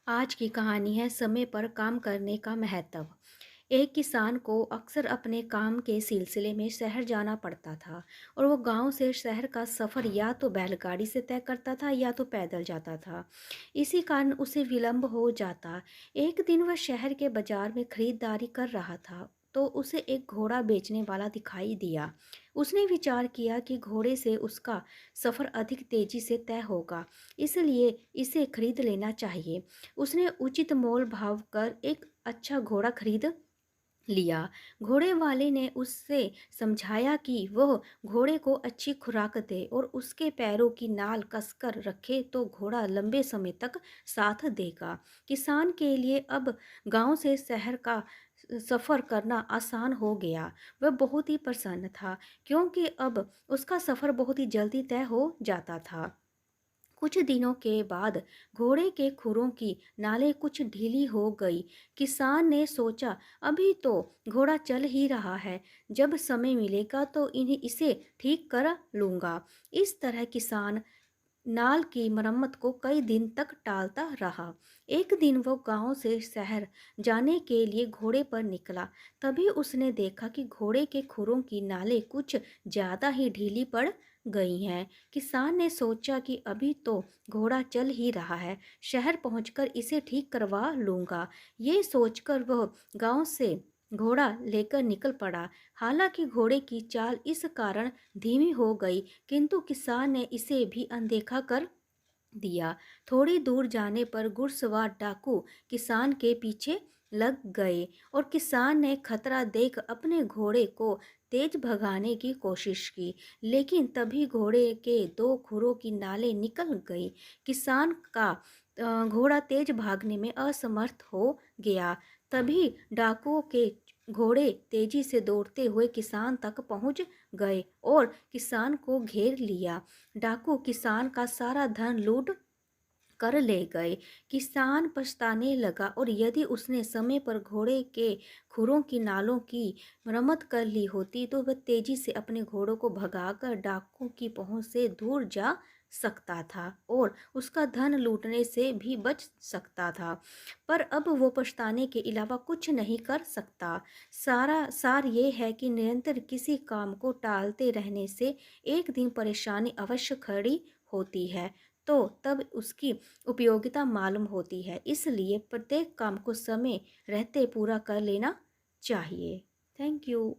आज की कहानी है समय पर काम करने का महत्व। एक किसान को अक्सर अपने काम के सिलसिले में शहर जाना पड़ता था और वो गांव से शहर का सफ़र या तो बैलगाड़ी से तय करता था या तो पैदल जाता था। इसी कारण उसे विलंब हो जाता। एक दिन वह शहर के बाजार में खरीदारी कर रहा था तो उसे एक घोड़ा बेचने वाला दिखाई दिया। उसने विचार किया कि घोड़े से उसका सफ़र अधिक तेजी से तय होगा, इसलिए इसे खरीद लेना चाहिए। उसने उचित मोल भाव कर एक अच्छा घोड़ा खरीद लिया। घोड़े वाले ने उससे समझाया कि वह घोड़े को अच्छी खुराक दे और उसके पैरों की नाल कसकर रखे तो घोड़ा लंबे समय तक साथ देगा। किसान के लिए अब गांव से शहर का सफ़र करना आसान हो गया। वह बहुत ही प्रसन्न था क्योंकि अब उसका सफ़र बहुत ही जल्दी तय हो जाता था। कुछ दिनों के बाद घोड़े के खुरों की नालें कुछ ढीली हो गई। किसान ने सोचा, अभी तो घोड़ा चल ही रहा है, जब समय मिलेगा तो इन्हें इसे ठीक कर लूंगा। इस तरह किसान नाल की मरम्मत को कई दिन तक टालता रहा। एक दिन वो गांव से शहर जाने के लिए घोड़े पर निकला। तभी उसने देखा कि घोड़े के खुरों की नालें कुछ ज्यादा ही ढीली पड़ गई हैं। किसान ने सोचा कि अभी तो घोड़ा चल ही रहा है, शहर पहुंचकर इसे ठीक करवा लूंगा। ये सोचकर वह गांव से घोड़ा लेकर निकल पड़ा। हालांकि घोड़े की चाल इस कारण धीमी हो गई, किंतु किसान ने इसे भी अनदेखा कर दिया। थोड़ी दूर जाने पर घुड़सवार डाकू किसान के पीछे लग गए और किसान ने खतरा देख अपने घोड़े को तेज भगाने की कोशिश की, लेकिन तभी घोड़े के दो खुरों की नालें निकल गई। किसान का घोड़ा तेज भागने में असमर्थ हो गया। तभी डाकुओं के घोड़े तेजी से दौड़ते हुए किसान तक पहुंच गए और किसान को घेर लिया। डाकू किसान का सारा धन लूट कर ले गए। किसान पछताने लगा और यदि उसने समय पर घोड़े के खुरों की नालों की मरम्मत कर ली होती तो वह तेजी से अपने घोड़ों को भगाकर डाकू की पहुंच से दूर जा सकता था और उसका धन लूटने से भी बच सकता था। पर अब वो पछताने के अलावा कुछ नहीं कर सकता। सारा सार ये है कि निरंतर किसी काम को टालते रहने से एक दिन परेशानी अवश्य खड़ी होती है, तो तब उसकी उपयोगिता मालूम होती है। इसलिए प्रत्येक काम को समय रहते पूरा कर लेना चाहिए। Thank you.